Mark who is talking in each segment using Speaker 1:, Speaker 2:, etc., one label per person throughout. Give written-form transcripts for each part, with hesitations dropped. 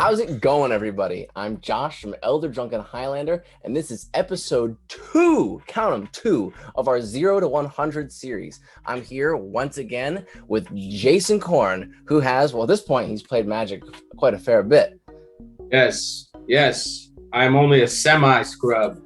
Speaker 1: How's it going, everybody? I'm Josh from Elder Drunken Highlander, and this is episode 2, count them, 2, of our 0 to 100 series. I'm here once again with Jason Korn, who has, well, at this point, he's played Magic quite a fair bit.
Speaker 2: Yes. I'm only a semi-scrub.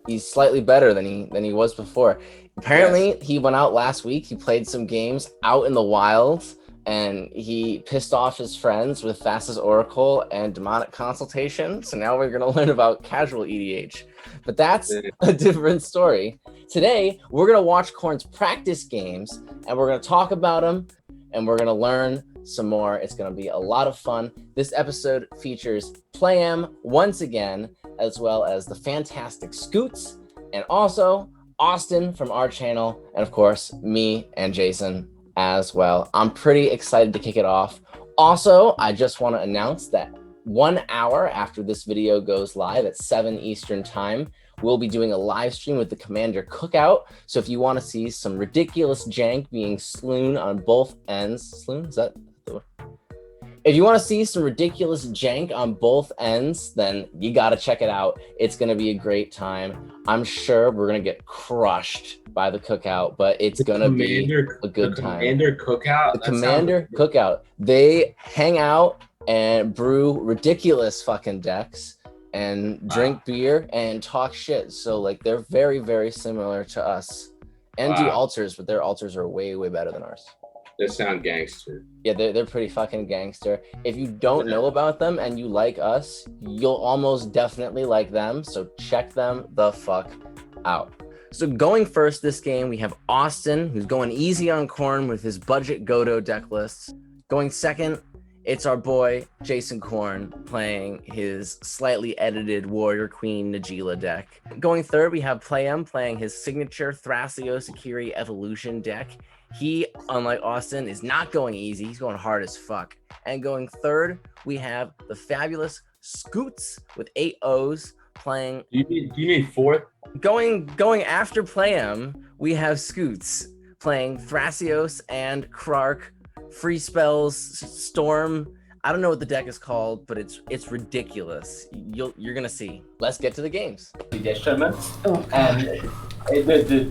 Speaker 1: He's slightly better than he was before. Apparently, He went out last week. He played some games out in the wild, and he pissed off his friends with Fastest Oracle and Demonic Consultation. So now we're going to learn about casual EDH. But that's a different story. Today, we're going to watch Korn's practice games, and we're going to talk about them, and we're going to learn some more. It's going to be a lot of fun. This episode features Playam once again, as well as the fantastic Scoots, and also Austin from our channel, and of course, me and Jason as well. I'm pretty excited to kick it off. Also, I just want to announce that 1 hour after this video goes live at 7 Eastern time, we'll be doing a live stream with the Commander Cookout. So if you want to see some ridiculous jank being slewn on both ends, slewn? Is that the word? If you want to see some ridiculous jank on both ends, then you got to check it out. It's going to be a great time. I'm sure we're going to get crushed by the cookout, but it's going to be a good time.
Speaker 2: Commander Cookout?
Speaker 1: The Commander Cookout. They hang out and brew ridiculous fucking decks and drink beer and talk shit. So like they're very, very similar to us and do altars, but their altars are way, way better than ours.
Speaker 2: They sound gangster.
Speaker 1: Yeah, they're pretty fucking gangster. If you don't know about them and you like us, you'll almost definitely like them. So check them the fuck out. So going first this game, we have Austin, who's going easy on Korn with his budget Godo deck lists. Going second, it's our boy Jason Korn playing his slightly edited Warrior Queen Najeela deck. Going third, we have Playam playing his signature Thrasios Akiri Evolution deck. He, unlike Austin, is not going easy. He's going hard as fuck. And going third, we have the fabulous Scoots with 8 O's playing.
Speaker 2: Do you need fourth?
Speaker 1: Going after Playam, we have Scoots playing Thrasios and Krark, Free Spells, Storm. I don't know what the deck is called, but it's ridiculous. You're gonna see. Let's get to the games.
Speaker 3: The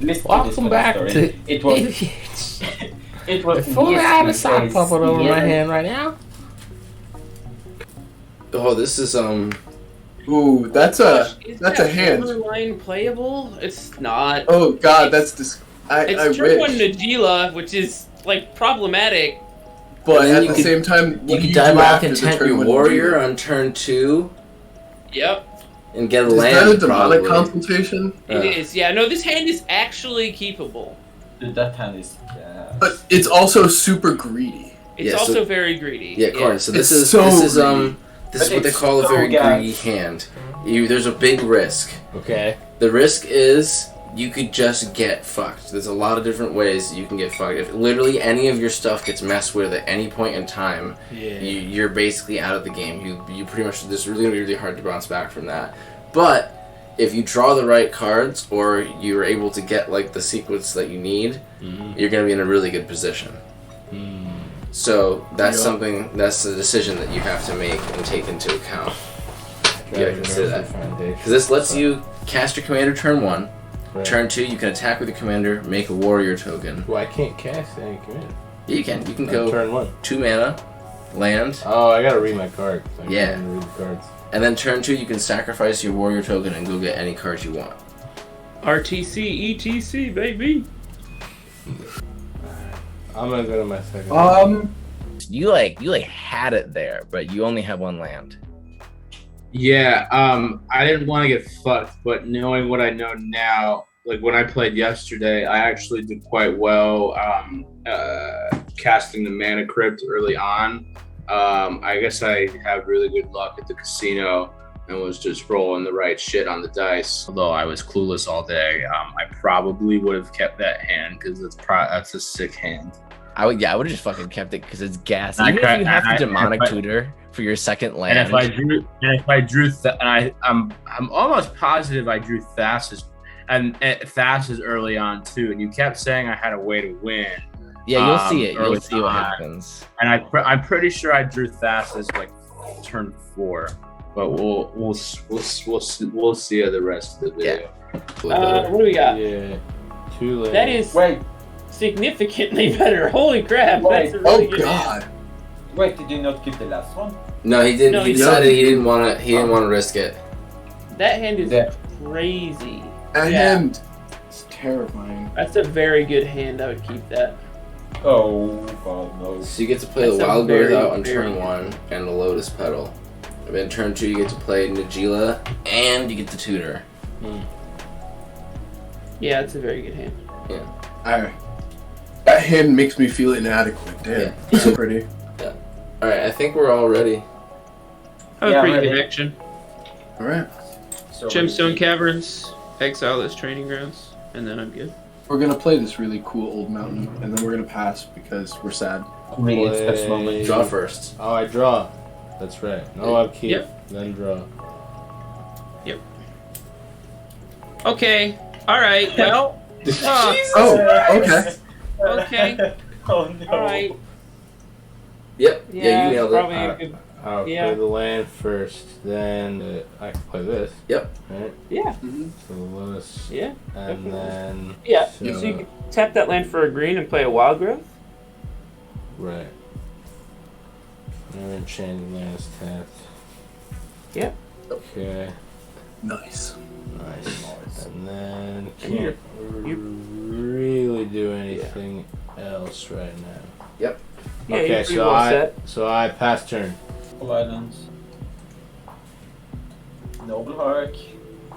Speaker 3: list.
Speaker 4: Welcome back to
Speaker 3: it was. It was.
Speaker 4: If only I had a sock puppet over my hand right now.
Speaker 1: Oh, this is
Speaker 5: Ooh, that's a hand.
Speaker 6: Borderline playable? It's not.
Speaker 5: Oh god, that's
Speaker 6: It's turn one Najeela, which is like problematic.
Speaker 5: But at the same time,
Speaker 1: you can diabolic intent your warrior on turn 2.
Speaker 6: Yep.
Speaker 1: And get a
Speaker 5: is
Speaker 1: land.
Speaker 5: Is that a demonic consultation?
Speaker 6: It is. Yeah. No, this hand is actually keepable.
Speaker 3: That hand is.
Speaker 5: But it's also super greedy.
Speaker 6: It's also very greedy.
Speaker 1: Yeah, Korn. So this is what they call a very greedy hand. There's a big risk.
Speaker 4: Okay.
Speaker 1: The risk is you could just get fucked. There's a lot of different ways you can get fucked. If literally any of your stuff gets messed with at any point in time, you're basically out of the game. You pretty much, this is really, really hard to bounce back from that. But if you draw the right cards or you're able to get like the sequence that you need, you're going to be in a really good position. So that's that's a decision that you have to make and take into account. You gotta consider that. Because this lets you cast your commander turn 1. Right. Turn 2, you can attack with your commander, make a warrior token.
Speaker 4: Well, I can't cast any commander.
Speaker 1: Yeah, you can. You can go
Speaker 4: turn 1.
Speaker 1: 2 mana, land.
Speaker 4: Oh, I gotta read my card.
Speaker 1: I read the cards. And then turn 2, you can sacrifice your warrior token and go get any cards you want.
Speaker 6: RTC, ETC, baby.
Speaker 4: I'm gonna go to my second.
Speaker 1: You had it there, but you only have 1 land.
Speaker 2: Yeah, I didn't want to get fucked, but knowing what I know now, like when I played yesterday, I actually did quite well casting the Mana Crypt early on. I guess I had really good luck at the casino and was just rolling the right shit on the dice. Although I was clueless all day, I probably would have kept that hand because that's a sick hand.
Speaker 1: I would have just fucking kept it because it's gas. Even if you have to demonic tutor for your second land.
Speaker 2: And if I drew, I'm almost positive I drew Thassa's early on too. And you kept saying I had a way to win.
Speaker 1: Yeah, you'll see it. You'll see what happens.
Speaker 2: And I'm pretty sure I drew Thassa's like turn 4, but we'll see the rest of the video.
Speaker 6: What do we got?
Speaker 4: Yeah. Too late.
Speaker 6: That is significantly better. Holy crap!
Speaker 3: Wait.
Speaker 6: That's a really
Speaker 5: Oh
Speaker 6: good hand.
Speaker 5: god.
Speaker 3: Wait, did you not keep the last one?
Speaker 1: No, he didn't.
Speaker 6: No,
Speaker 1: he
Speaker 6: he
Speaker 1: decided he didn't want to. He didn't want to risk it.
Speaker 6: That hand is
Speaker 3: Yeah.
Speaker 6: crazy.
Speaker 5: That
Speaker 6: Yeah.
Speaker 5: hand is terrifying.
Speaker 6: That's a very good hand. I would keep that.
Speaker 3: Oh god, no.
Speaker 1: So you get to play
Speaker 6: That's
Speaker 1: the
Speaker 6: a
Speaker 1: Wild
Speaker 6: very,
Speaker 1: Growth out on
Speaker 6: very
Speaker 1: turn
Speaker 6: good
Speaker 1: 1 and the Lotus Petal. And then turn 2 you get to play Nagila and you get the Tutor.
Speaker 6: Yeah, it's a very good hand.
Speaker 5: Alright. That hand makes me feel inadequate. Damn.
Speaker 1: Yeah.
Speaker 5: So pretty.
Speaker 1: Alright, I think we're all ready.
Speaker 6: That was
Speaker 3: Yeah,
Speaker 6: pretty
Speaker 3: ready.
Speaker 6: good action.
Speaker 5: Alright.
Speaker 3: So
Speaker 6: Gemstone Caverns, Exileless Training Grounds, and then I'm good.
Speaker 5: We're gonna play this really cool old mountain, and then we're gonna pass because we're sad.
Speaker 3: really, it's this moment.
Speaker 1: Draw first.
Speaker 4: Oh, I draw. That's right. No upkeep,
Speaker 6: Yep.
Speaker 4: then draw.
Speaker 6: Okay. All right. Well.
Speaker 5: Oh, okay.
Speaker 6: Okay.
Speaker 3: Oh no.
Speaker 6: All right.
Speaker 1: Yep. Yeah, you nailed it.
Speaker 6: probably a good.
Speaker 4: I'll
Speaker 6: Yeah.
Speaker 4: play the land first, then I can play this.
Speaker 1: Yep.
Speaker 4: Right?
Speaker 6: Yeah.
Speaker 4: So Lotus.
Speaker 6: Yeah.
Speaker 4: And
Speaker 6: definitely.
Speaker 4: then.
Speaker 6: Yeah.
Speaker 4: So,
Speaker 6: So you can tap that land for a green and play a Wild Growth.
Speaker 4: Right. No enchanted land is tapped.
Speaker 6: Yep.
Speaker 4: Okay.
Speaker 5: Nice.
Speaker 4: Nice. And then
Speaker 6: And
Speaker 4: can't really do anything else right now.
Speaker 6: Yeah.
Speaker 4: Okay,
Speaker 6: you're pretty
Speaker 4: so
Speaker 6: well
Speaker 4: I
Speaker 6: set.
Speaker 4: I pass turn.
Speaker 3: All islands. Noble Hark.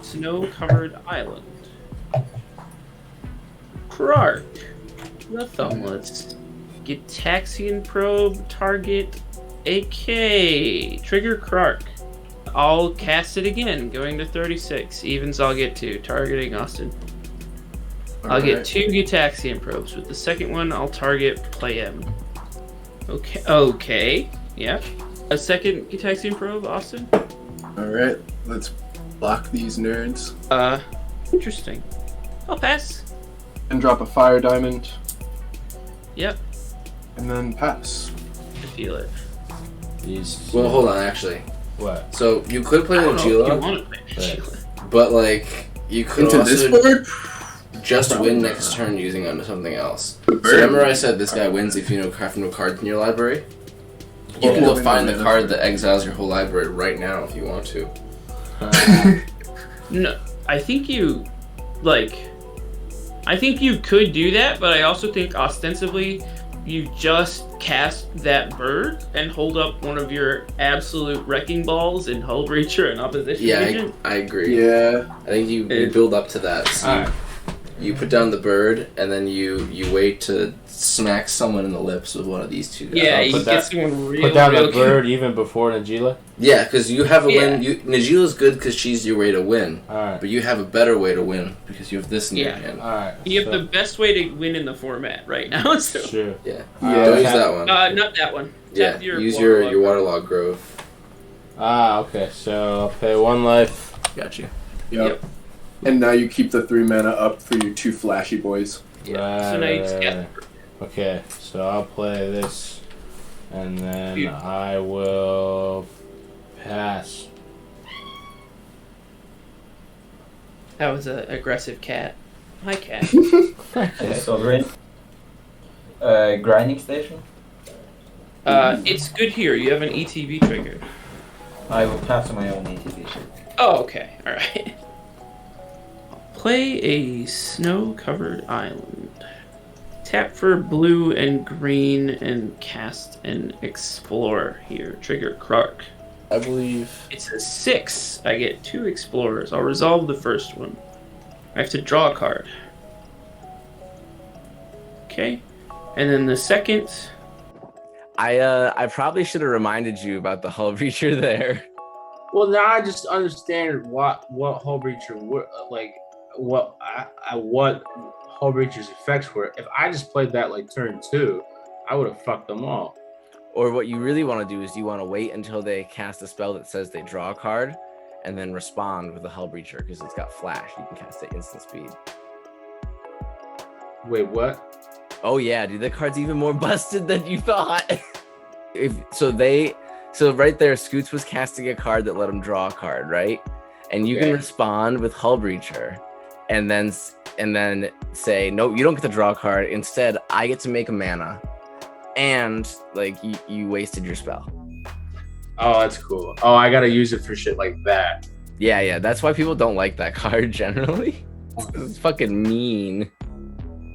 Speaker 6: Snow-covered island. Krark. Ruthless. Gitaxian probe. Target. AK. Trigger Krark. I'll cast it again, going to 36. Evens I'll get 2, targeting Austin. I'll get
Speaker 5: Alright.
Speaker 6: 2 Gitaxian probes. With the second one, I'll target Play M. Okay. Yeah. A second Gitaxian probe, Austin?
Speaker 5: Alright, let's block these nerds.
Speaker 6: Interesting. I'll pass.
Speaker 5: And drop a fire diamond,
Speaker 6: Yep.
Speaker 5: and then pass.
Speaker 6: I feel it.
Speaker 4: These.
Speaker 1: Well, hold on, actually.
Speaker 4: What?
Speaker 1: So you could play
Speaker 6: I don't know if you
Speaker 1: Nagila,
Speaker 6: want to play Nagila.
Speaker 1: but like you could
Speaker 5: Into
Speaker 1: also
Speaker 5: this board?
Speaker 1: just
Speaker 5: Probably
Speaker 1: win
Speaker 5: not.
Speaker 1: next turn using onto something else.
Speaker 5: The
Speaker 1: So remember
Speaker 5: bird.
Speaker 1: I said this guy wins if you have no cards in your library? You
Speaker 5: Yeah.
Speaker 1: can go
Speaker 5: Yeah.
Speaker 1: find the card that exiles your whole library right now if you want to.
Speaker 6: No, I think you, I think you could do that, but I also think ostensibly you just cast that bird and hold up one of your absolute wrecking balls in Hull Breacher and Opposition
Speaker 1: Yeah,
Speaker 6: Agent.
Speaker 1: I agree.
Speaker 5: Yeah.
Speaker 1: I think you build up to that. So
Speaker 4: Alright.
Speaker 1: you put down the bird and then you wait to smack someone in the lips with one of these two guys.
Speaker 6: Yeah,
Speaker 4: I'll
Speaker 6: you
Speaker 4: put
Speaker 6: get
Speaker 4: that-
Speaker 6: someone real,
Speaker 4: Put down
Speaker 6: real
Speaker 4: the bird even before Nagila.
Speaker 1: Yeah, because you have a
Speaker 6: Yeah.
Speaker 1: win. Najila's good because she's your way to win.
Speaker 4: Alright.
Speaker 1: But you have a better way to win because you have this in your
Speaker 6: Yeah.
Speaker 1: hand.
Speaker 4: Alright.
Speaker 6: You have the best way to win in the format right now. So,
Speaker 4: Sure.
Speaker 1: Yeah.
Speaker 5: Yeah.
Speaker 1: Don't use that one.
Speaker 6: not that one.
Speaker 1: yeah.
Speaker 6: Tap your
Speaker 1: Use your
Speaker 6: Waterlog.
Speaker 1: waterlog grove.
Speaker 4: Okay. So I'll pay 1 life.
Speaker 1: Got you.
Speaker 5: Yep. And now you keep the 3 mana up for your 2 flashy boys.
Speaker 6: Yeah. So now you just get.
Speaker 4: Okay, so I'll play this, and then
Speaker 6: You-
Speaker 4: I will pass.
Speaker 6: That was an aggressive cat. Hi, cat.
Speaker 3: Sovereign. Grinding station.
Speaker 6: It's good here. You have an ETB trigger.
Speaker 3: I will pass on my own ATV.
Speaker 6: Oh, okay. All right. Play a snow-covered island. Tap for blue and green and cast an Explorer here. Trigger Krark.
Speaker 1: I believe.
Speaker 6: It's a 6. I get 2 Explorers. I'll resolve the first one. I have to draw a card. Okay. And then the second...
Speaker 1: I probably should have reminded you about the Hull Breacher there.
Speaker 2: Well, now I just understand what Hull Breacher what Hull Breacher's effects were. If I just played that like turn 2, I would have fucked them all.
Speaker 1: Or what you really want to do is you want to wait until they cast a spell that says they draw a card, and then respond with the Hull Breacher because it's got flash. You can cast it instant speed.
Speaker 2: Wait, what?
Speaker 1: Oh yeah, dude, that card's even more busted than you thought. So right there, Scoots was casting a card that let him draw a card, right? And you can respond with Hull Breacher, and then say, no, you don't get to draw a card. Instead, I get to make a mana, and like you wasted your spell.
Speaker 2: Oh, that's cool. Oh, I gotta use it for shit like that.
Speaker 1: Yeah. That's why people don't like that card generally. It's fucking mean.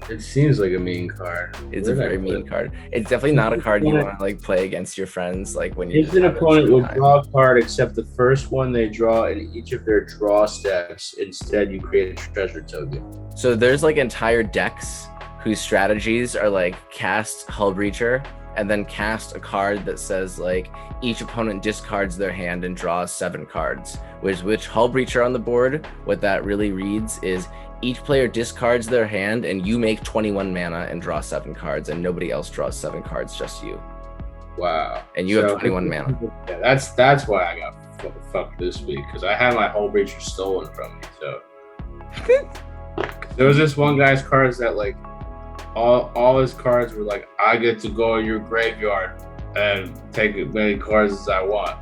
Speaker 2: It seems like a mean card.
Speaker 1: It's a very mean card. It's definitely not a card you want to like play against your friends, like when you.
Speaker 2: If an opponent will draw a card except the first one they draw in each of their draw steps, instead you create a treasure token.
Speaker 1: So there's like entire decks whose strategies are like cast Hull Breacher and then cast a card that says like each opponent discards their hand and draws 7 cards. Which Hull Breacher on the board, what that really reads is each player discards their hand and you make 21 mana and draw 7 cards, and nobody else draws 7 cards, just you.
Speaker 2: Wow.
Speaker 1: And you have 21 mana.
Speaker 2: Yeah, that's why I got fucked this week, because I had my Hull Breacher stolen from me. So there was this one guy's cards that like all his cards were like, I get to go in your graveyard and take as many cards as I want.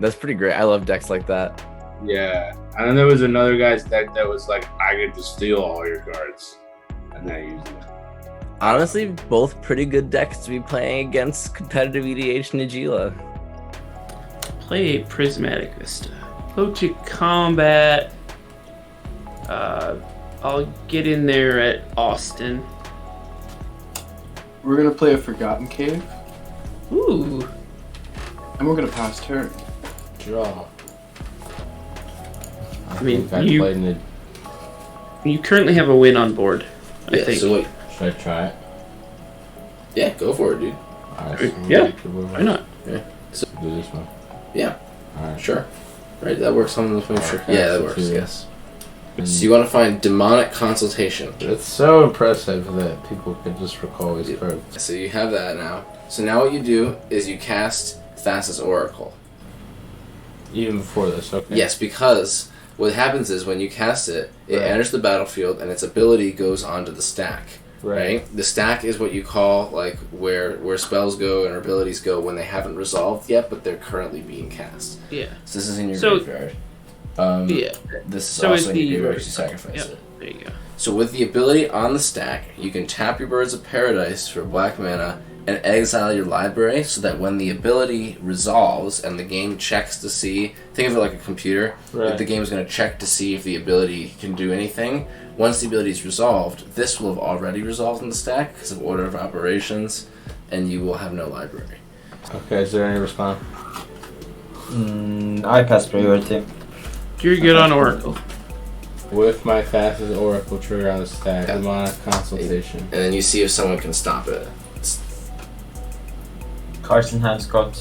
Speaker 1: That's pretty great. I love decks like that.
Speaker 2: Yeah. And then there was another guy's deck that was like, I get to steal all your cards. And then use them.
Speaker 1: Honestly, both pretty good decks to be playing against competitive EDH Nagila.
Speaker 6: Play Prismatic Vista. Go to combat. I'll get in there at Austin.
Speaker 5: We're gonna play a Forgotten Cave,
Speaker 6: Ooh.
Speaker 5: and we're gonna pass turn.
Speaker 4: Draw.
Speaker 6: I mean,
Speaker 4: think
Speaker 6: you-
Speaker 4: played in the.
Speaker 6: You currently have a win on board, I think.
Speaker 7: So wait,
Speaker 4: Should I try it?
Speaker 7: yeah, go for it, dude.
Speaker 4: Alright, so
Speaker 6: Yeah.
Speaker 4: we'll
Speaker 6: Why not?
Speaker 4: do this one.
Speaker 7: Yeah,
Speaker 4: Alright.
Speaker 7: sure. Right, that works on the phone. Sure.
Speaker 4: Okay,
Speaker 7: Yeah, that
Speaker 4: so
Speaker 7: works.
Speaker 4: two.
Speaker 7: Yes. So you want to find demonic consultation.
Speaker 4: It's so impressive that people can just recall these cards.
Speaker 7: So you have that now. So now what you do is you cast Thassa's Oracle.
Speaker 4: Even before this, okay.
Speaker 7: Yes, because what happens is when you cast it, it
Speaker 4: Right.
Speaker 7: enters the battlefield and its ability goes onto the stack.
Speaker 4: Right.
Speaker 7: The stack is what you call like where spells go and abilities go when they haven't resolved yet, but they're currently being cast.
Speaker 6: Yeah.
Speaker 7: So this is in your
Speaker 6: So-
Speaker 7: graveyard.
Speaker 6: Yeah.
Speaker 7: This is
Speaker 6: So
Speaker 7: also
Speaker 6: is
Speaker 7: in your
Speaker 6: the-
Speaker 7: graveyard. You sacrifice
Speaker 6: Yep.
Speaker 7: it.
Speaker 6: There you go.
Speaker 7: So with the ability on the stack, you can tap your Birds of Paradise for black mana and exile your library so that when the ability resolves and the game checks to see, think of it like a computer,
Speaker 4: Right.
Speaker 7: the game is going to check to see if the ability can do anything. Once the ability is resolved, this will have already resolved in the stack because of order of operations, and you will have no library.
Speaker 4: Okay, is there any response?
Speaker 3: I pass priority.
Speaker 6: You're good on Oracle.
Speaker 4: With my fastest Oracle trigger on the stack,
Speaker 7: Yeah.
Speaker 4: demonic consultation.
Speaker 7: And then you see if someone can stop it.
Speaker 3: Cards in hand, Scott.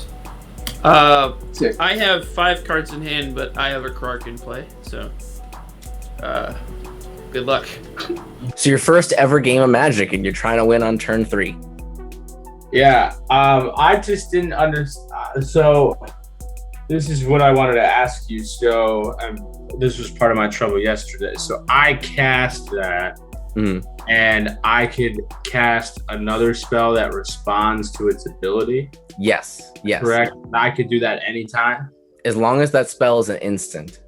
Speaker 5: Six.
Speaker 6: I have 5 cards in hand, but I have a Krark in play, so good luck.
Speaker 1: So your first ever game of Magic, and you're trying to win on turn 3.
Speaker 2: Yeah, I just didn't understand. So this is what I wanted to ask you. So this was part of my trouble yesterday. So I cast that, and I could cast another spell that responds to its ability.
Speaker 1: Yes.
Speaker 2: Correct. I could do that anytime.
Speaker 1: As long as that spell is an instant.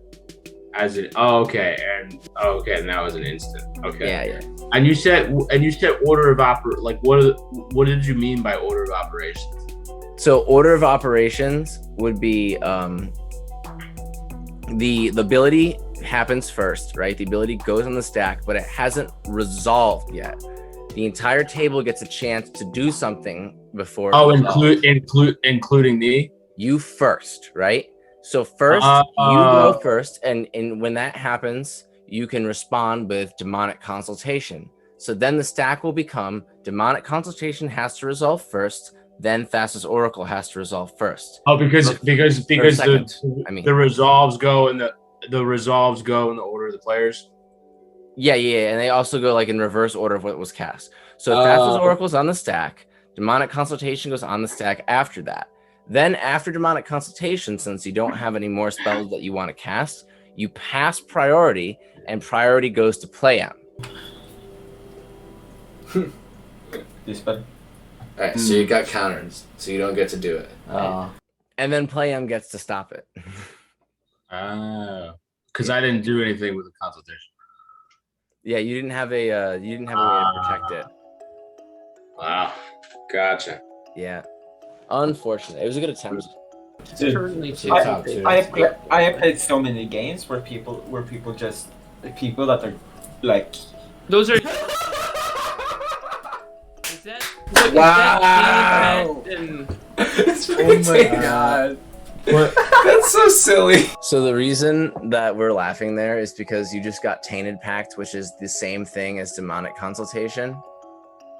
Speaker 2: As it. Oh, okay. And okay, now as an instant. Okay.
Speaker 1: Yeah.
Speaker 2: And you said order of like what did you mean by order of operations?
Speaker 1: So order of operations would be the ability happens first, right? The ability goes on the stack, but it hasn't resolved yet. The entire table gets a chance to do something before.
Speaker 2: Oh,
Speaker 1: it resolves.
Speaker 2: including me.
Speaker 1: You first, right? So first, you go first, and when that happens, you can respond with demonic consultation. So then the stack will become demonic consultation has to resolve first, then Thassa's Oracle has to resolve first.
Speaker 2: Oh, because
Speaker 1: second, I mean.
Speaker 2: the resolves go in the order of the players.
Speaker 1: Yeah, and they also go like in reverse order of what was cast. So Thassa's Oracle's on the stack, demonic consultation goes on the stack after that. Then after demonic consultation, since you don't have any more spells that you want to cast, you pass priority, and priority goes to play on.
Speaker 3: This spell.
Speaker 7: Alright, so you got countered, so you don't get to do it.
Speaker 1: And then Play M gets to stop it.
Speaker 2: Because I didn't do anything with the consultation.
Speaker 1: Yeah, you didn't have a way to protect it.
Speaker 2: Wow, gotcha.
Speaker 1: Yeah, unfortunate. It was a good attempt.
Speaker 3: Dude,
Speaker 6: Currently two.
Speaker 4: Top two.
Speaker 3: I have played so many games where people just people that are like
Speaker 6: Those are. Is that? What,
Speaker 5: Wow.
Speaker 6: Is that in-
Speaker 5: Oh my god.
Speaker 7: That's so silly.
Speaker 1: So the reason that we're laughing there is because you just got Tainted Pact, which is the same thing as Demonic Consultation.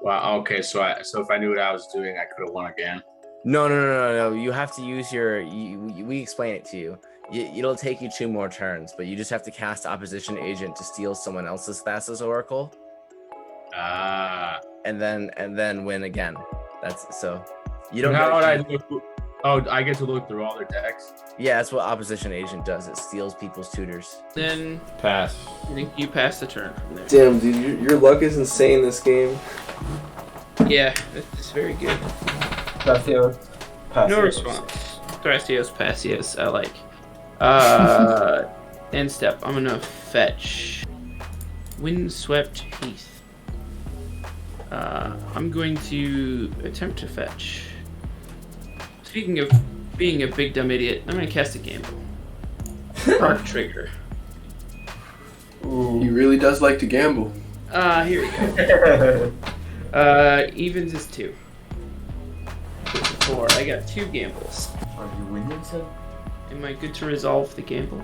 Speaker 2: Wow. Okay. So if I knew what I was doing, I could have won again.
Speaker 1: No. You have to use your. We explain it to you. It'll take you 2 more turns, but you just have to cast Opposition Agent to steal someone else's Thassa's Oracle, and then win again. That's so. You don't.
Speaker 2: How would I look? Oh, I get to look through all their decks.
Speaker 1: Yeah, that's what Opposition Agent does. It steals people's tutors.
Speaker 6: Then
Speaker 4: Pass.
Speaker 6: I think you pass the turn from there.
Speaker 7: Damn, dude, your luck is insane this game.
Speaker 6: Yeah, that's very good.
Speaker 3: Thrasios.
Speaker 6: No response. Thrasios, Passios, I like. End step. I'm gonna fetch Windswept Heath. I'm going to attempt to fetch. Speaking of being a big dumb idiot, I'm gonna cast a gamble. Arc Trigger.
Speaker 5: He really does like to gamble.
Speaker 6: Here we go. Evens is 2. 4. I got 2 gambles.
Speaker 3: Are you winning, sir?
Speaker 6: Am I good to resolve the gamble?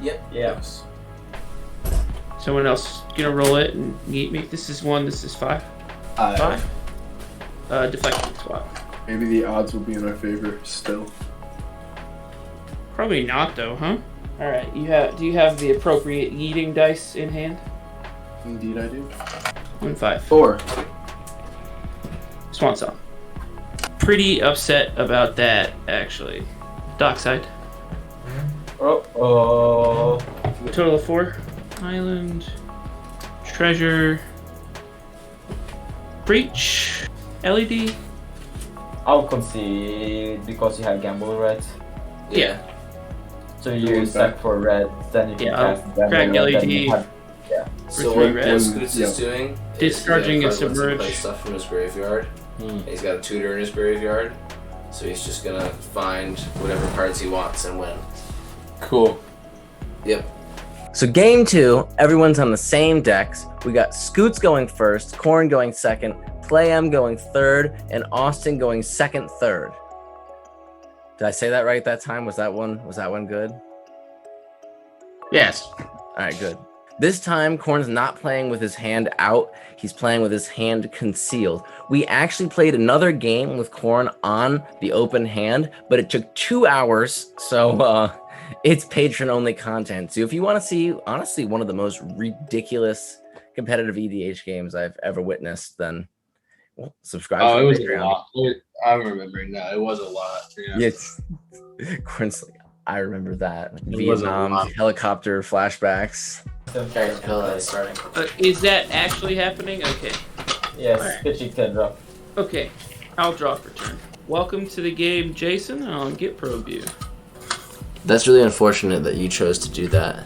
Speaker 3: Yes.
Speaker 6: Someone else gonna roll it and meet me. This is 1. This is 5. 5. Deflecting swap.
Speaker 5: Maybe the odds will be in our favor still.
Speaker 6: Probably not though, huh? All right. Do you have the appropriate yeeting dice in hand?
Speaker 5: Indeed, I do.
Speaker 6: 1 5.
Speaker 5: 4.
Speaker 6: Swan song. Pretty upset about that actually. Dockside.
Speaker 3: Oh.
Speaker 6: A total of 4. Island. Treasure. Breach. LED.
Speaker 3: I'll concede because you have gamble, right?
Speaker 6: Yeah.
Speaker 3: So you stack for red, then you can
Speaker 6: Yeah, I'll
Speaker 3: cast gamble.
Speaker 6: crack
Speaker 3: and then
Speaker 6: LED.
Speaker 3: you have-
Speaker 7: So
Speaker 6: three
Speaker 7: what
Speaker 6: red.
Speaker 7: Scoots is doing is
Speaker 6: Discharging
Speaker 7: he's
Speaker 6: a
Speaker 7: gonna play
Speaker 6: submerge.
Speaker 7: stuff from his graveyard. He's got a tutor in his graveyard, so he's just gonna find whatever cards he wants and win.
Speaker 4: Cool.
Speaker 7: Yep.
Speaker 1: So game 2, everyone's on the same decks. We got Scoots going first, Corn going second, Play M going third, and Austin going second, third. Did I say that right that time? Was that one good?
Speaker 2: Yes.
Speaker 1: All right, good. This time, Corn's not playing with his hand out. He's playing with his hand concealed. We actually played another game with Corn on the open hand, but it took 2 hours, so it's patron-only content. So if you want to see, honestly, one of the most ridiculous competitive EDH games I've ever witnessed, then subscribe to
Speaker 2: Oh, it was a
Speaker 1: Patreon.
Speaker 2: lot. I'm remembering now. It was a lot. Yeah.
Speaker 1: Yes. Corn's like, I remember that.
Speaker 2: It was a
Speaker 1: Vietnam
Speaker 2: lot.
Speaker 1: helicopter flashbacks.
Speaker 7: Okay, starting.
Speaker 6: Is that actually happening? Okay.
Speaker 3: Yes,
Speaker 6: Alright.
Speaker 3: pitching can drop.
Speaker 6: Okay. I'll draw for turn. Welcome to the game, Jason, and I'll get probe you.
Speaker 7: That's really unfortunate that you chose to do that.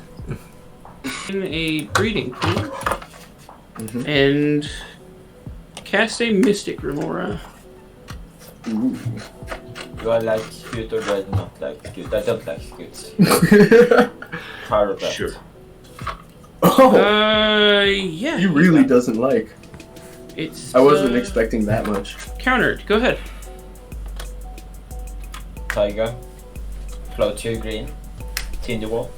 Speaker 6: In a breeding pool. And cast a Mystic Remora.
Speaker 3: Do I like Scoot or do I not like Scoot? I don't like Scoots. Part of that.
Speaker 6: Sure.
Speaker 5: Oh,
Speaker 6: Yeah.
Speaker 5: he really doesn't like.
Speaker 6: It's.
Speaker 5: I wasn't expecting that much.
Speaker 6: Countered. Go ahead.
Speaker 3: Tiger. Float 2 green. Tinder Wall.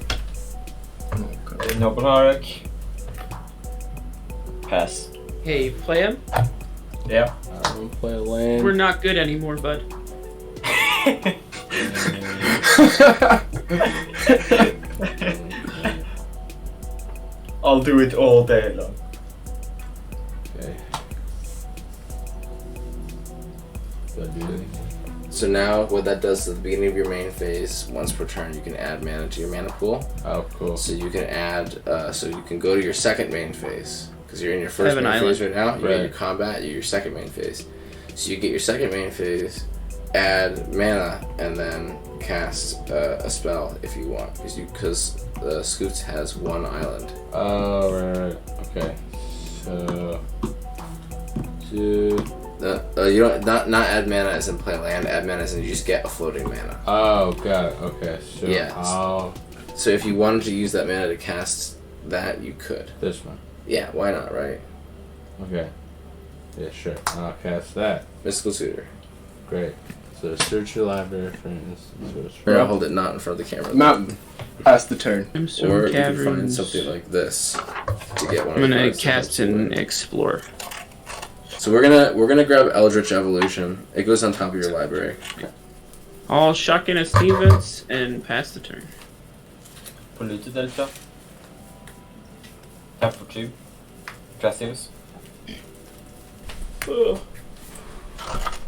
Speaker 3: Noble Hark. Pass.
Speaker 6: Hey, play him.
Speaker 3: Yeah.
Speaker 4: I'm gonna play a land.
Speaker 6: We're not good anymore, bud.
Speaker 3: I'll do it all day long.
Speaker 4: Okay. Do I do anything?
Speaker 7: So now what that does at the beginning of your main phase, once per turn, you can add mana to your mana pool.
Speaker 4: Oh, cool.
Speaker 7: So you can add, so you can go to your second main phase. Because you're in your first
Speaker 6: Have an
Speaker 7: main
Speaker 6: island.
Speaker 7: phase right now. You're in your
Speaker 4: Right.
Speaker 7: combat, you're your second main phase. So you get your second main phase, add mana, and then cast a spell if you want, because Scoots has one island.
Speaker 4: Oh, right. Okay. So. Two.
Speaker 7: You don't not add mana as in play land. Add mana as in you just get a floating mana.
Speaker 4: Oh, got it. Okay. So
Speaker 7: Yeah. So if you wanted to use that mana to cast that, you could.
Speaker 4: This one.
Speaker 7: Yeah, why not, right?
Speaker 4: Okay. Yeah, sure. I'll cast that.
Speaker 7: Mystical Suitor.
Speaker 4: Great. So search your library for instance.
Speaker 7: Or I'll hold it not in front of the camera.
Speaker 5: Mountain. Pass the turn.
Speaker 6: I'm so
Speaker 7: Or you can find
Speaker 6: caverns.
Speaker 7: something like this to get one.
Speaker 6: I'm
Speaker 7: of the
Speaker 6: gonna
Speaker 7: cards to
Speaker 6: cast
Speaker 7: help you
Speaker 6: and
Speaker 7: win.
Speaker 6: explore.
Speaker 7: So we're gonna grab Eldritch Evolution. It goes on top of your library.
Speaker 6: All shotgun as team vents and pass the turn.
Speaker 3: Polluted Delta. Tap for 2. Gracious.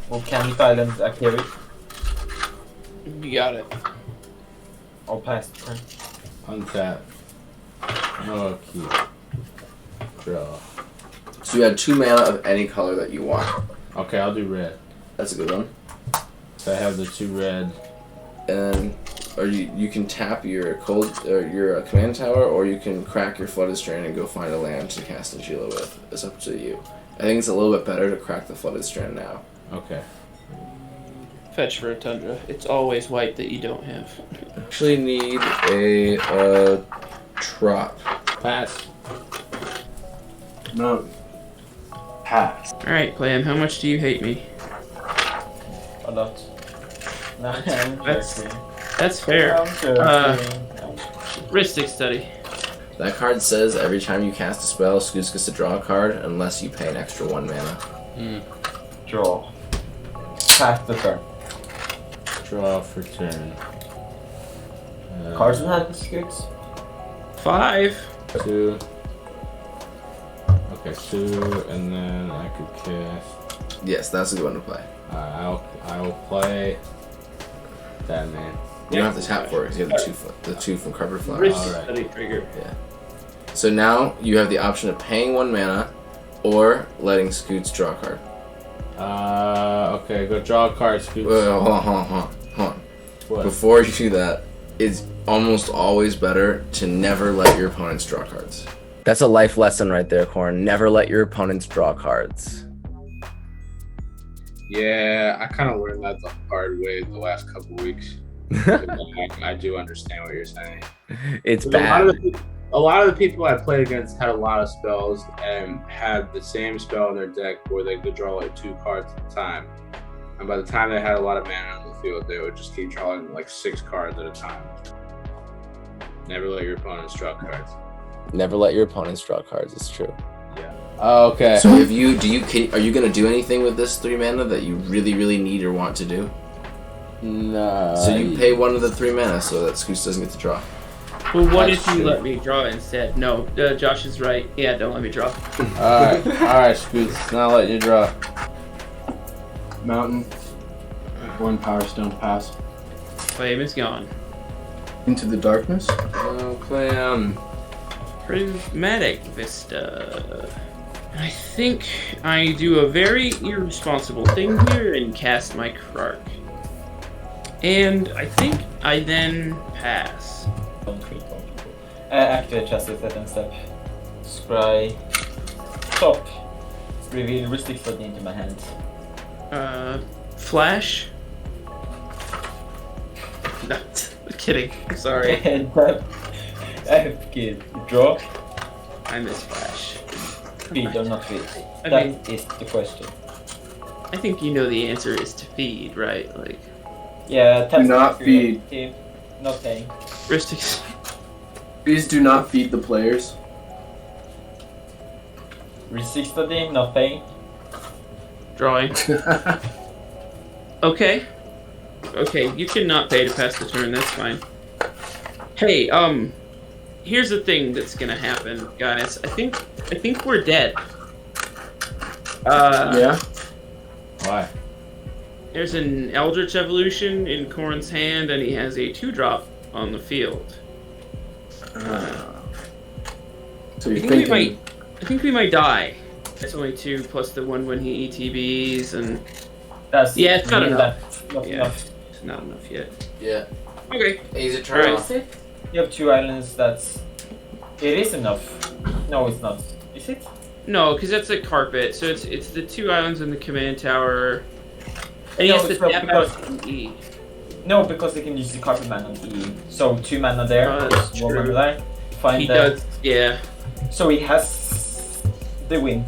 Speaker 3: Volcanic Island activate.
Speaker 6: You got it.
Speaker 3: I'll pass the turn.
Speaker 4: Untap. No key. Draw.
Speaker 7: So you add 2 mana of any color that you want.
Speaker 4: Okay, I'll do red.
Speaker 7: That's a good one.
Speaker 4: So I have the 2 red.
Speaker 7: And or you can tap your your command tower, or you can crack your Flooded Strand and go find a land to cast Anjila with. It's up to you. I think it's a little bit better to crack the Flooded Strand now.
Speaker 4: Okay.
Speaker 6: Fetch for a tundra. It's always white that you don't have.
Speaker 7: Actually need a trop.
Speaker 4: Pass.
Speaker 5: Mountain. Pass.
Speaker 6: Alright, Clam, how much do you hate me?
Speaker 3: A lot. No, I'm
Speaker 6: That's-
Speaker 3: joking.
Speaker 6: That's fair.
Speaker 3: I'm joking.
Speaker 6: Ristic study.
Speaker 7: That card says every time you cast a spell, Scoots gets to draw a card unless you pay an extra 1 mana.
Speaker 3: Draw. Pass the turn.
Speaker 4: Draw for turn.
Speaker 3: Cards in hand, Scoots.
Speaker 6: 5.
Speaker 4: 2. Okay, 2, and then I could cast.
Speaker 7: Yes, that's a good one to play.
Speaker 4: I will play that man.
Speaker 7: You don't have to tap for it. You have the two from Cover Flower.
Speaker 6: Ristic
Speaker 4: Alright.
Speaker 6: study trigger.
Speaker 7: So now you have the option of paying 1 mana or letting Scoots draw a card.
Speaker 4: Okay, go draw a card, Scoots.
Speaker 7: Hold on.
Speaker 4: What?
Speaker 7: Before you do that, it's almost always better to never let your opponents draw cards.
Speaker 1: That's a life lesson right there, Corn. Never let your opponents draw cards.
Speaker 2: Yeah, I kind of learned that the hard way the last couple weeks. I do understand what you're saying.
Speaker 1: It's
Speaker 2: A lot,
Speaker 1: bad.
Speaker 2: of a lot of the people I played against had a lot of spells and had the same spell in their deck where they could draw like 2 cards at a time. And by the time they had a lot of mana on the field, they would just keep drawing like 6 cards at a time. Never let your opponents draw cards.
Speaker 1: Never let your opponents draw cards. It's true.
Speaker 4: Okay.
Speaker 7: So if you are you gonna do anything with this 3 mana that you really need or want to do?
Speaker 4: No.
Speaker 7: So you pay 1 of the 3 mana so that Scoots doesn't get to draw.
Speaker 6: Well, what
Speaker 4: That's
Speaker 6: if you
Speaker 4: true.
Speaker 6: let me draw instead? No, Josh is right. Yeah, don't let me draw.
Speaker 4: Alright, Scoots. Now let you draw.
Speaker 5: Mountain. 1 power stone to pass.
Speaker 6: Flame is gone.
Speaker 5: Into the darkness.
Speaker 7: Oh, Clam.
Speaker 6: Prismatic Vista. I think I do a very irresponsible thing here and cast my Krark. And I think I then pass.
Speaker 3: Don't treat people. Activate Justice at end step. Scry. Top. Reveal Ristic Study into my hand.
Speaker 6: Flash? No, kidding. I'm sorry.
Speaker 3: And okay, draw.
Speaker 6: I miss Flash.
Speaker 3: Feed or not feed?
Speaker 6: I
Speaker 3: That
Speaker 6: mean-
Speaker 3: is the question.
Speaker 6: I think you know the answer is to feed, right? Like,
Speaker 3: Yeah, tap
Speaker 5: not feed.
Speaker 3: Not paying.
Speaker 6: Ristic.
Speaker 5: Please do not feed the players.
Speaker 3: Ristic Study, not paying.
Speaker 6: Drawing. Okay. Okay, you cannot pay to pass the turn, that's fine. Hey, here's the thing that's gonna happen, guys. I think we're dead.
Speaker 5: Yeah.
Speaker 4: Why?
Speaker 6: There's an Eldritch Evolution in Corrin's hand, and he has a 2-drop on the field.
Speaker 5: So you're
Speaker 6: I think
Speaker 5: thinking.
Speaker 6: we might die. It's only 2 plus the 1 when he ETBs, and
Speaker 3: That's
Speaker 6: Yeah, it's not
Speaker 3: really
Speaker 6: enough.
Speaker 3: Not
Speaker 6: Yeah.
Speaker 3: enough.
Speaker 6: it's not enough yet.
Speaker 7: Yeah.
Speaker 6: Okay.
Speaker 7: Easy turn
Speaker 6: Alright.
Speaker 7: off.
Speaker 3: You have 2 islands. It is enough. No, it's not. Is it?
Speaker 6: No, because that's a carpet. So it's the 2 islands in the command tower. And he
Speaker 3: No,
Speaker 6: has to
Speaker 3: it's not
Speaker 6: tap
Speaker 3: because-
Speaker 6: out E.
Speaker 3: No, because they can use the carpet man on E. So 2 mana there,
Speaker 6: That's
Speaker 3: 1
Speaker 6: true.
Speaker 3: mana there. Find
Speaker 6: He
Speaker 3: the.
Speaker 6: does. Yeah.
Speaker 3: So he has the win.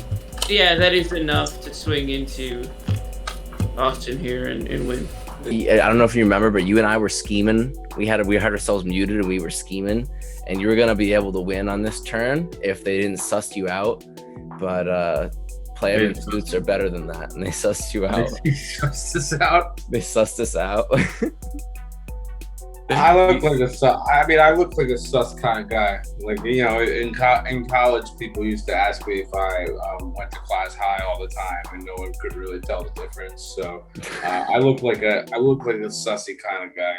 Speaker 6: Yeah, that is enough to swing into Austin here and win.
Speaker 1: I don't know if you remember, but you and I were scheming. We had ourselves muted and we were scheming, and you were gonna be able to win on this turn if they didn't suss you out. But player and Scoots are better than that, and they sussed you out.
Speaker 2: Suss this out.
Speaker 1: They sussed us out.
Speaker 2: I look like a sus. I mean, I look like a sus kind of guy. Like, you know, in college, people used to ask me if I went to class high all the time, and no one could really tell the difference. So, I look like a sussy kind of guy.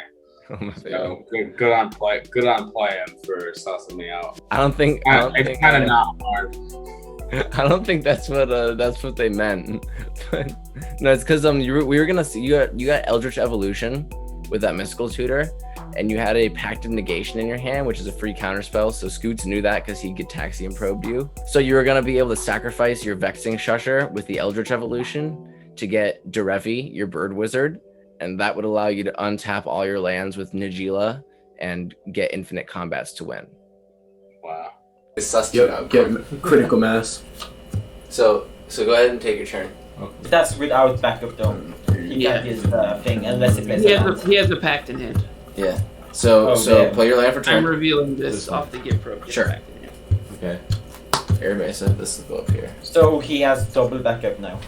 Speaker 1: Oh my
Speaker 2: So
Speaker 1: God.
Speaker 2: good on playing for sussing me out.
Speaker 1: I don't think
Speaker 2: It's kind of not hard.
Speaker 1: I don't think that's what they meant. But, no, it's because we were gonna see you got Eldritch Evolution with that mystical tutor, and you had a Pact of Negation in your hand, which is a free counter spell. So Scoots knew that because he could Taxi and Probe you. So you were gonna be able to sacrifice your Vexing Shusher with the Eldritch Evolution to get Derevi, your Bird Wizard, and that would allow you to untap all your lands with Nagila and get infinite combats to win.
Speaker 2: Wow.
Speaker 7: They sussed you out.
Speaker 5: Get critical mass.
Speaker 7: So go ahead and take your turn.
Speaker 3: But that's without backup though. He
Speaker 6: Yeah.
Speaker 3: can't use the thing unless it plays
Speaker 6: He has a pact in hand.
Speaker 7: Yeah. So
Speaker 3: damn.
Speaker 7: play your land for
Speaker 6: I'm
Speaker 7: turn.
Speaker 6: revealing this off the gift probe.
Speaker 7: Sure.
Speaker 6: Pact in hand.
Speaker 4: Okay.
Speaker 7: Air Mesa, this will go up here.
Speaker 3: So he has double backup now.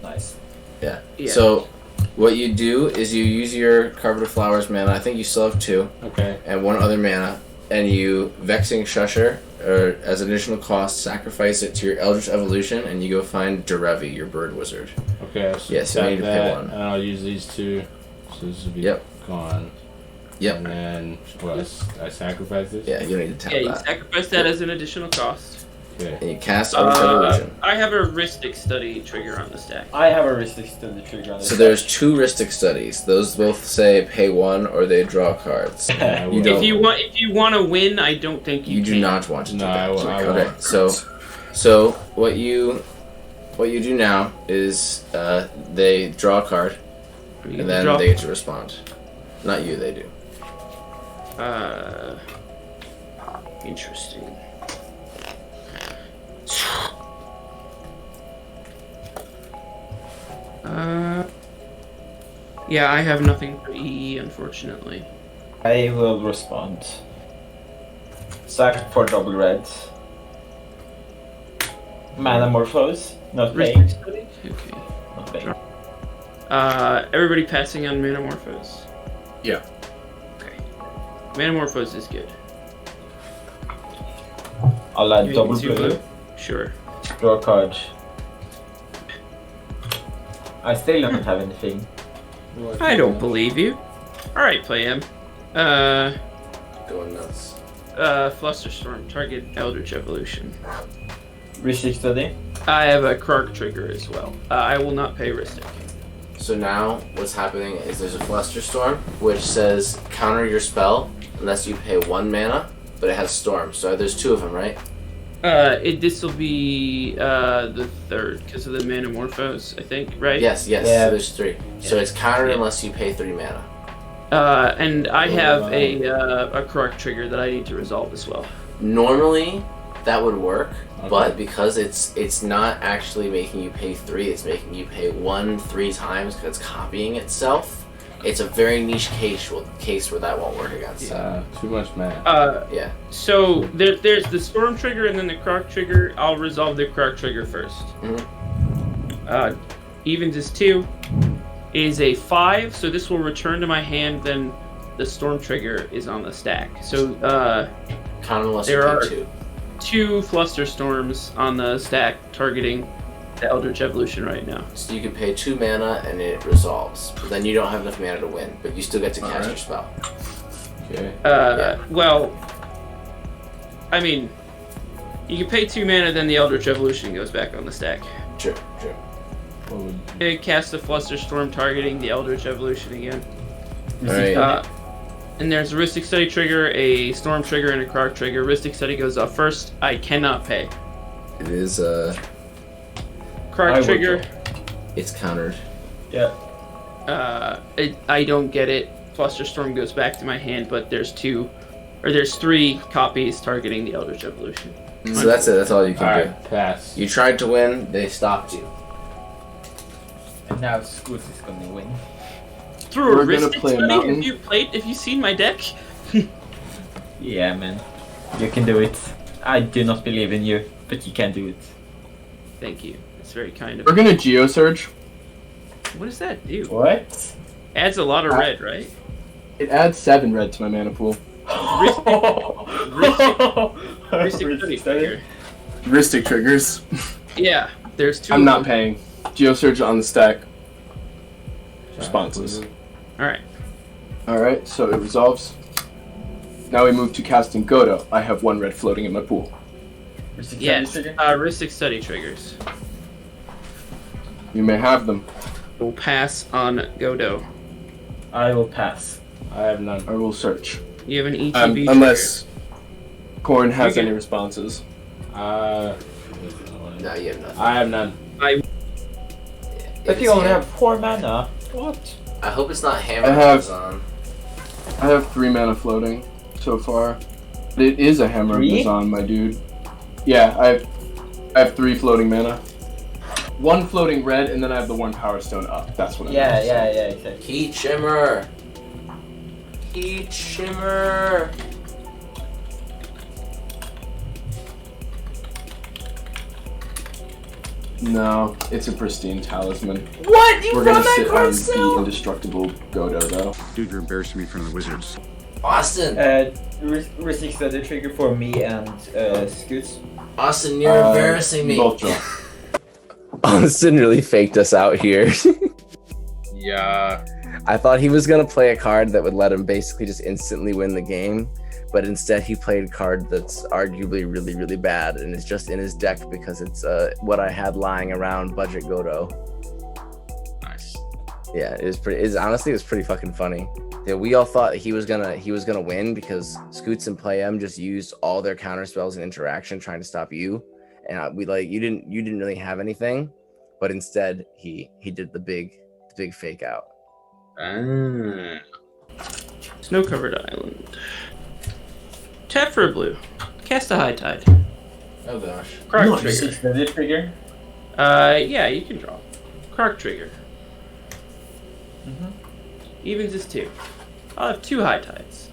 Speaker 3: Nice.
Speaker 7: Yeah.
Speaker 6: Yeah.
Speaker 7: So what you do is you use your Carpet of Flowers mana. I think you still have 2
Speaker 4: Okay.
Speaker 7: and 1 other mana, and you Vexing Shusher, or as an additional cost, sacrifice it to your Eldritch Evolution, and you go find Derevi, your Bird Wizard.
Speaker 4: Okay. So
Speaker 7: Yeah, so
Speaker 4: got
Speaker 7: you need to pay
Speaker 4: that,
Speaker 7: 1.
Speaker 4: and I'll use these 2. So this will be
Speaker 7: Yep.
Speaker 4: gone.
Speaker 7: Yep.
Speaker 4: And then I sacrifice this.
Speaker 7: Yeah, you need to tap
Speaker 6: Yeah, you
Speaker 7: that.
Speaker 6: sacrifice that as an additional cost.
Speaker 4: Okay.
Speaker 7: And you cast Eldritch Evolution.
Speaker 6: I have a Rhystic Study trigger on the stack.
Speaker 3: I have a Rhystic to the trigger on this.
Speaker 7: So there's 2 Rhystic Studies. Those both say pay 1 or they draw cards.
Speaker 4: I will.
Speaker 7: You don't.
Speaker 6: If you want to win, I don't think you
Speaker 7: You do
Speaker 6: can.
Speaker 7: not want to do
Speaker 4: No,
Speaker 7: that.
Speaker 4: I will- I
Speaker 7: Okay,
Speaker 4: won't.
Speaker 7: so what you do now is they draw a card
Speaker 6: You
Speaker 7: and then
Speaker 6: draw-
Speaker 7: they get to respond. Not you, they do.
Speaker 6: Interesting. Yeah, I have nothing for EE, unfortunately.
Speaker 3: I will respond. Sack for double red. Manamorphose. Not
Speaker 6: Rhystic
Speaker 3: paying.
Speaker 6: Study? Okay.
Speaker 3: Not paying.
Speaker 6: Everybody passing on Manamorphose?
Speaker 5: Yeah.
Speaker 6: Okay. Manamorphose is good.
Speaker 3: I'll add
Speaker 6: You
Speaker 3: double
Speaker 6: can do
Speaker 3: blue.
Speaker 6: blue? Sure.
Speaker 3: Draw a card. I still don't have anything.
Speaker 6: I don't believe you. Alright, play him.
Speaker 7: Going nuts.
Speaker 6: Flusterstorm, target Eldritch Evolution.
Speaker 3: Rhystic Study.
Speaker 6: I have a Krark trigger as well. I will not pay Rhystic.
Speaker 7: So now what's happening is there's a Flusterstorm which says counter your spell unless you pay 1 mana, but it has Storm. So there's 2 of them, right?
Speaker 6: This will be the 3rd because of the Manamorphose, I think, right?
Speaker 7: Yes.
Speaker 3: Yeah.
Speaker 7: So there's 3. So
Speaker 6: Yeah.
Speaker 7: it's countered
Speaker 6: Yeah.
Speaker 7: unless you pay 3 mana.
Speaker 6: And I have a Krark trigger that I need to resolve as well.
Speaker 7: Normally that would work,
Speaker 4: Okay.
Speaker 7: but because it's not actually making you pay 3, it's making you pay 1 3 times because it's copying itself. It's a very niche case where that won't work against.
Speaker 4: Too much mana.
Speaker 7: Yeah.
Speaker 6: So there's the Storm trigger and then the Krark trigger. I'll resolve the Krark trigger first. Evens is 2. Is a 5, so this will return to my hand. Then the Storm trigger is on the stack. So
Speaker 7: Count unless
Speaker 6: There
Speaker 7: you
Speaker 6: are-
Speaker 7: pay 2.
Speaker 6: 2 Flusterstorms on the stack targeting the Eldritch Evolution right now.
Speaker 7: So you can pay 2 mana and it resolves. But then you don't have enough mana to win, but you still get to cast
Speaker 5: Alright.
Speaker 7: your spell.
Speaker 4: Okay.
Speaker 6: Well, I mean, You can pay 2 mana, then the Eldritch Evolution goes back on the stack.
Speaker 7: Sure.
Speaker 4: What would
Speaker 6: You cast a Flusterstorm targeting the Eldritch Evolution again.
Speaker 7: Alright.
Speaker 6: And there's a Rhystic Study trigger, a Storm trigger, and a Krark trigger. Rhystic Study goes off first. I cannot pay.
Speaker 7: It is
Speaker 6: Krark trigger.
Speaker 7: it's countered.
Speaker 3: Yeah.
Speaker 6: I don't get it. Flusterstorm goes back to my hand, but there's 3 copies targeting the Eldritch Evolution.
Speaker 7: So that's it. That's all you can do.
Speaker 4: Alright, pass.
Speaker 7: You tried to win, they stopped you.
Speaker 3: And now Scoots is gonna win.
Speaker 6: Through a
Speaker 5: We're gonna
Speaker 6: Rhystic
Speaker 5: play a
Speaker 6: Study?
Speaker 5: mountain.
Speaker 6: Have you seen my deck?
Speaker 3: Yeah, man. You can do it. I do not believe in you, but you can do it.
Speaker 6: Thank you. It's very kind of
Speaker 5: We're gonna Geosurge.
Speaker 6: What does that do?
Speaker 3: What?
Speaker 6: Adds a lot of red, right?
Speaker 5: It adds 7 red to my mana pool.
Speaker 6: Rhystic Study trigger.
Speaker 5: Rhystic triggers.
Speaker 6: Yeah, there's 2.
Speaker 5: I'm not paying. Geosurge on the stack. Responses.
Speaker 6: Alright.
Speaker 5: Alright, so it resolves. Now we move to casting Godo. I have 1 red floating in my pool.
Speaker 6: Yes. Rhystic Study triggers.
Speaker 5: You may have them.
Speaker 6: We'll pass on Godo.
Speaker 3: I will pass.
Speaker 4: I have none.
Speaker 5: I will search.
Speaker 6: You have an ETB
Speaker 5: Unless Corn has
Speaker 6: Okay.
Speaker 5: any responses.
Speaker 7: No, you have nothing.
Speaker 4: I have none.
Speaker 3: But you only have 4 mana. What?
Speaker 7: I hope it's not Hammer
Speaker 5: I have-
Speaker 7: Amazon.
Speaker 5: I have 3 mana floating so far. It is a Hammer of
Speaker 3: 3?
Speaker 5: Mazan, my dude. Yeah, I have 3 floating mana. 1 floating red, and then I have the 1 Power Stone up. That's what I
Speaker 3: Yeah,
Speaker 5: meant to say.
Speaker 3: yeah, exactly.
Speaker 7: Heat Shimmer. Heat Shimmer.
Speaker 5: No, it's a pristine talisman.
Speaker 7: What? You
Speaker 5: We're
Speaker 7: run
Speaker 5: gonna
Speaker 7: that
Speaker 5: sit
Speaker 7: card
Speaker 5: on the
Speaker 7: still?
Speaker 5: indestructible Godo, though.
Speaker 8: Dude, you're embarrassing me in front of the wizards.
Speaker 7: Austin.
Speaker 3: Rhystic Study trigger for me and Scoots.
Speaker 7: Austin, you're embarrassing me.
Speaker 5: Both draw.
Speaker 1: Austin really faked us out here.
Speaker 2: Yeah.
Speaker 1: I thought he was gonna play a card that would let him basically just instantly win the game, but instead he played a card that's arguably really, really bad, and it's just in his deck because it's what I had lying around, Budget Godo.
Speaker 2: Nice.
Speaker 1: Yeah, it was honestly it was pretty fucking funny. Yeah, we all thought he was gonna win because Scoots and Play M just used all their counter spells and interaction trying to stop you, and you didn't really have anything, but instead he did the big fake out.
Speaker 2: Ah.
Speaker 6: Snow covered island. Tap for a blue. Cast a High Tide.
Speaker 7: Oh gosh.
Speaker 6: Krark trigger.
Speaker 3: Rhystic Study trigger.
Speaker 6: Yeah, you can draw. Krark trigger.
Speaker 3: Mm-hmm.
Speaker 6: Evens is 2. I'll have 2 High Tides.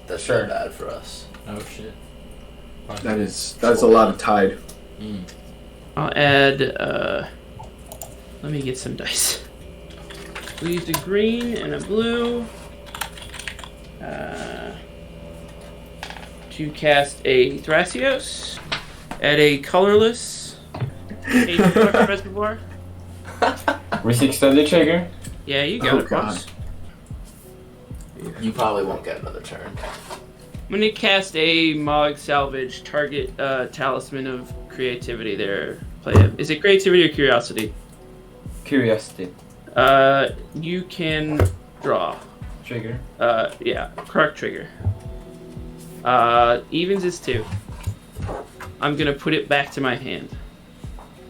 Speaker 7: That's
Speaker 3: Sure.
Speaker 7: so bad for us.
Speaker 4: Oh shit.
Speaker 5: That's a lot of tide.
Speaker 6: I'll add, let me get some dice. We used a green and a blue. To cast a Thrasios. Add a colorless. Reservoir.
Speaker 3: Rhystic Study trigger.
Speaker 6: Yeah, you got
Speaker 5: Oh,
Speaker 6: it, boss.
Speaker 7: You probably won't get another turn.
Speaker 6: I'm gonna cast a Mog Salvage, target Talisman of Creativity there. Play it. Is it Creativity or Curiosity?
Speaker 3: Curiosity.
Speaker 6: You can draw.
Speaker 3: Trigger.
Speaker 6: Yeah, Krark trigger. Evens is 2. I'm gonna put it back to my hand.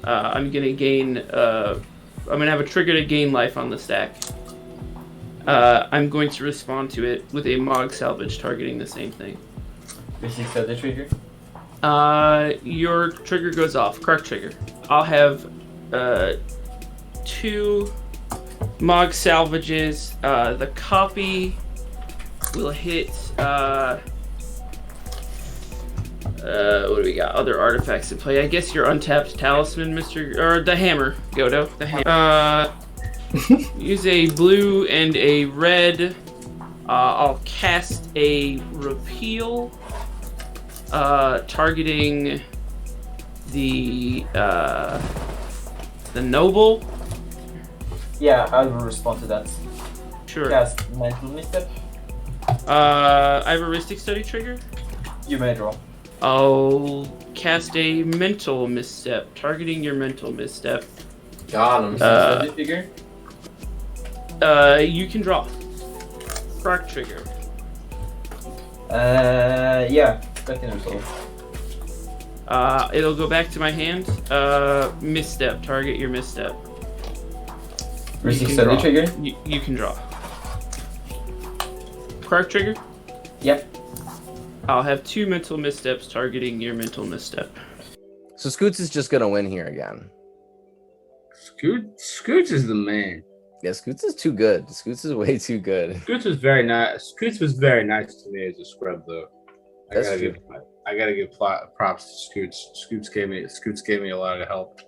Speaker 6: I'm gonna gain, I'm gonna have a trigger to gain life on the stack. I'm going to respond to it with a Mog Salvage targeting the same thing.
Speaker 3: Rhystic Study trigger.
Speaker 6: Your trigger goes off. Krark trigger. I'll have 2 Mog Salvages. The copy will hit. What do we got? Other artifacts in play. I guess your untapped talisman, or the hammer, Godo. The hammer. Use a blue and a red. I'll cast a repeal, targeting the noble.
Speaker 3: Yeah, I will respond to that.
Speaker 6: Sure.
Speaker 3: Cast Mental Misstep.
Speaker 6: I have a Rhystic Study trigger.
Speaker 3: You may draw.
Speaker 6: I'll cast a mental misstep, targeting your mental misstep.
Speaker 7: Got him.
Speaker 3: Study figure?
Speaker 6: You can draw. Croc trigger.
Speaker 3: Yeah, that can resolve.
Speaker 6: It'll go back to my hand. Misstep, target your misstep.
Speaker 3: Ristic
Speaker 6: can
Speaker 3: study
Speaker 6: draw.
Speaker 3: trigger?
Speaker 6: You can draw. Croc trigger.
Speaker 3: Yep.
Speaker 6: I'll have 2 mental missteps targeting your mental misstep.
Speaker 1: So Scoots is just gonna win here again.
Speaker 2: Scoots is the man.
Speaker 1: Yeah, Scoots is too good. Scoots is way too good.
Speaker 2: Scoots was very nice. Scoots was very nice to me as a scrub, though.
Speaker 1: That's
Speaker 2: I
Speaker 1: true.
Speaker 2: gotta give props to Scoots. Scoots gave me a lot of help.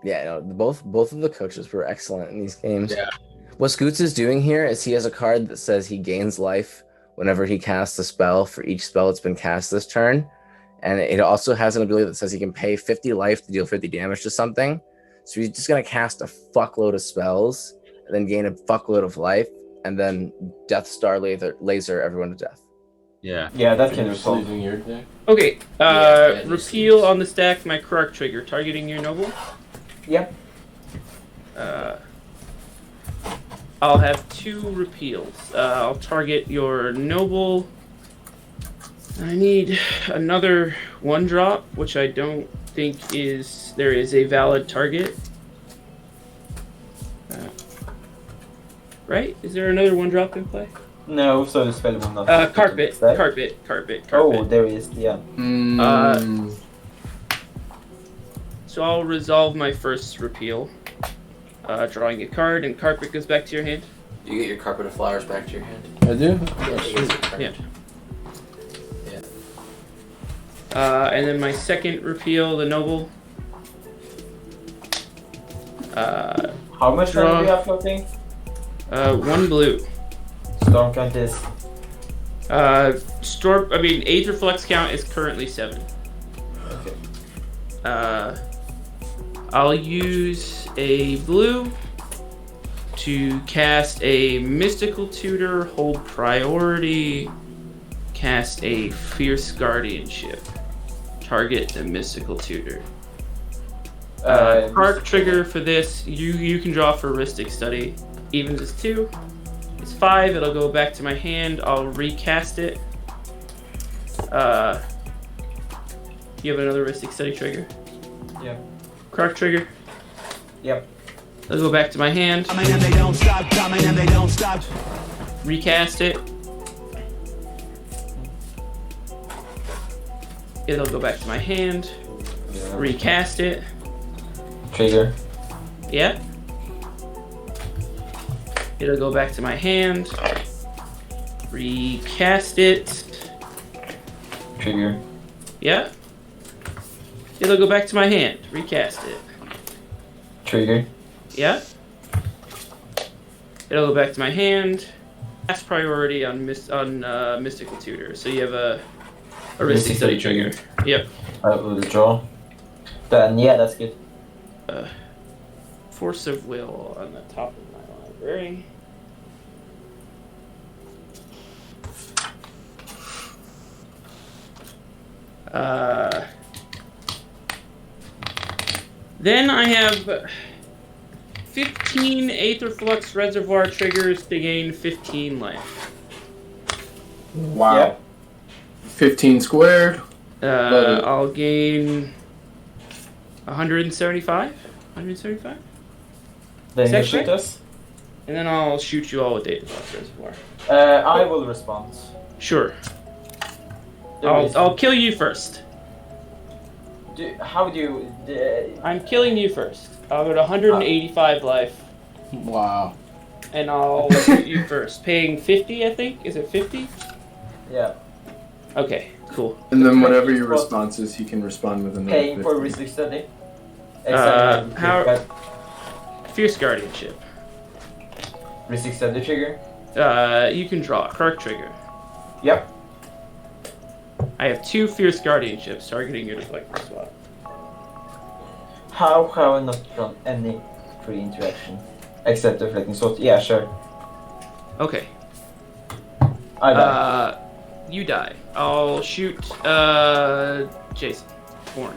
Speaker 1: Yeah, no, both of the coaches were excellent in these games.
Speaker 2: Yeah.
Speaker 1: What Scoots is doing here is he has a card that says he gains life whenever he casts a spell for each spell that's been cast this turn. And it also has an ability that says he can pay 50 life to deal 50 damage to something. So he's just going to cast a fuckload of spells and then gain a fuckload of life and then Death Star laser everyone to death.
Speaker 2: Yeah.
Speaker 3: Yeah, that
Speaker 4: Are
Speaker 3: can
Speaker 4: you
Speaker 3: resolve.
Speaker 4: leaving your deck?
Speaker 6: Okay,
Speaker 7: Yeah,
Speaker 6: repeal on the stack my Croc trigger, targeting your noble.
Speaker 3: Yep.
Speaker 6: I'll have 2 repeals. I'll target your noble. I need another 1-drop, which I don't think there is a valid target. Right? Is there another 1-drop in play?
Speaker 3: No, so the spell will not.
Speaker 6: Carpet.
Speaker 3: Oh, there is, yeah.
Speaker 6: So I'll resolve my first repeal. Drawing a card, and carpet goes back to your hand.
Speaker 7: You get your carpet of flowers back to your hand.
Speaker 4: I do?
Speaker 7: Yeah, she gets your turn.
Speaker 6: Yeah.
Speaker 7: Yeah.
Speaker 6: And then my second repeal, the noble.
Speaker 3: How much
Speaker 6: Draw.
Speaker 3: money do you have floating?
Speaker 6: 1 blue.
Speaker 3: Storm count is.
Speaker 6: Age reflex count is currently 7.
Speaker 3: Okay.
Speaker 6: I'll use a blue to cast a mystical tutor, hold priority, cast a fierce guardianship, target the mystical tutor. Park trigger for this, you can draw for Ristic Study. Evens is 2. It's 5, it'll go back to my hand, I'll recast it. You have another Ristic Study trigger?
Speaker 3: Yeah.
Speaker 6: Croc trigger?
Speaker 3: Yep.
Speaker 6: It'll go back to my hand. Recast it. It'll go back to my hand. Recast it.
Speaker 3: Trigger.
Speaker 6: Yeah. It'll go back to my hand. Recast it.
Speaker 3: Trigger.
Speaker 6: Yeah. It'll go back to my hand. Recast it.
Speaker 3: Trigger.
Speaker 6: Yeah. It'll go back to my hand. Last priority on Mystical Tutor. So you have a Ristic Study trigger. Yep.
Speaker 3: I will draw. Then yeah, that's good.
Speaker 6: Force of Will on the top of my library. Then I have 15 Aetherflux Reservoir triggers to gain 15 life.
Speaker 5: Wow.
Speaker 3: Yep.
Speaker 5: 15 squared.
Speaker 6: I'll gain 175? 175?
Speaker 3: Then you
Speaker 6: Second?
Speaker 3: shoot us.
Speaker 6: And then I'll shoot you all with Aetherflux Reservoir.
Speaker 3: I will respond.
Speaker 6: Sure.
Speaker 3: There is-
Speaker 6: I'll kill you first.
Speaker 3: How do you?
Speaker 6: I'm killing you first. I'll go to 185 life,
Speaker 4: Wow.
Speaker 6: and I'll shoot you first. Paying 50, I think. Is it 50?
Speaker 3: Yeah.
Speaker 6: Okay, cool.
Speaker 5: And then whatever your response is, he can respond with another
Speaker 3: Paying for
Speaker 5: 50.
Speaker 3: Ristic Study.
Speaker 6: How- Fierce Guardianship.
Speaker 3: Ristic Study trigger.
Speaker 6: You can draw. Croc trigger.
Speaker 3: Yep.
Speaker 6: I have 2 Fierce Guardianships targeting your deflector slot.
Speaker 3: How have I not drawn any free interaction except deflecting slot? Yeah, sure.
Speaker 6: Okay.
Speaker 3: I die.
Speaker 6: You die. I'll shoot Jason. Warren.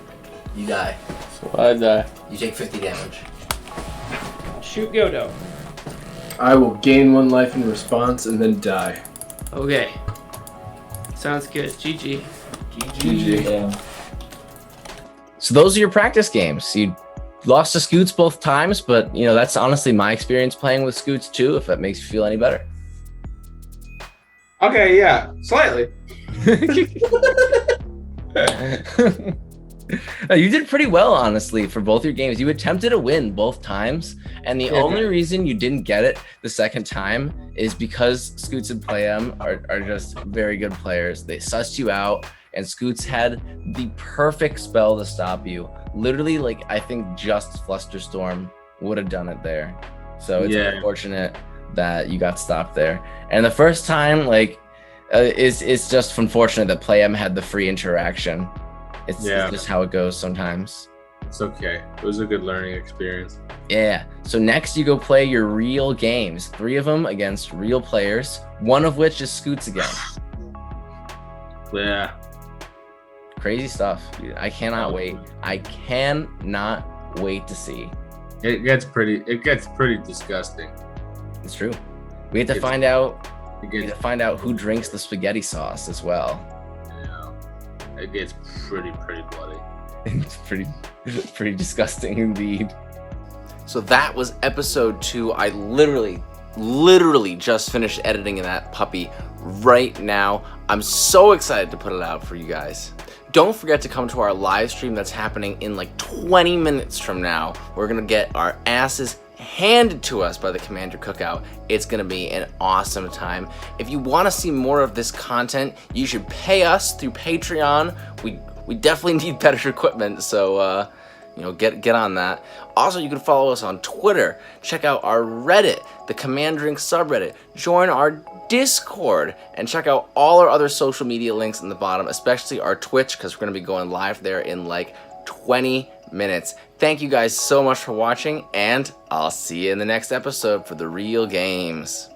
Speaker 7: You die.
Speaker 4: So I die.
Speaker 7: You take 50 damage.
Speaker 6: Shoot Godo.
Speaker 5: I will gain 1 life in response and then die.
Speaker 6: Okay. Sounds good. GG.
Speaker 5: GG.
Speaker 3: Yeah.
Speaker 1: So those are your practice games. You lost to Scoots both times, but you know that's honestly my experience playing with Scoots too. If that makes you feel any better.
Speaker 2: Okay, yeah, slightly.
Speaker 1: You did pretty well, honestly, for both your games. You attempted a win both times, and the only reason you didn't get it the second time is because Scoots and Playem are just very good players. They sussed you out, and Scoots had the perfect spell to stop you. Literally, like, I think just Flusterstorm would have done it there. So it's unfortunate that you got stopped there. And the first time, like, it's just unfortunate that Playem had the free interaction. It's just how it goes sometimes.
Speaker 4: It's okay. It was a good learning experience.
Speaker 1: Yeah. So next you go play your real games. 3 of them against real players. 1 of which is Scoots again.
Speaker 4: Yeah.
Speaker 1: Crazy stuff. Dude. I cannot wait. I cannot wait to see.
Speaker 4: It gets pretty disgusting.
Speaker 1: It's true. We have to find out. We have to find out who drinks the spaghetti sauce as well.
Speaker 4: Yeah. It gets pretty bloody.
Speaker 1: It's pretty disgusting indeed. So that was episode 2. I literally just finished editing that puppy right now. I'm so excited to put it out for you guys. Don't forget to come to our live stream that's happening in like 20 minutes from now. We're gonna get our asses handed to us by the Commander Cookout. It's gonna be an awesome time. If you want to see more of this content, you should pay us through Patreon. We definitely need better equipment, so you know, get on that. Also, you can follow us on Twitter. Check out our Reddit, the Commandering subreddit. Join our Discord and check out all our other social media links in the bottom, especially our Twitch, because we're going to be going live there in like 20 minutes. Thank you guys so much for watching, and I'll see you in the next episode for the real games.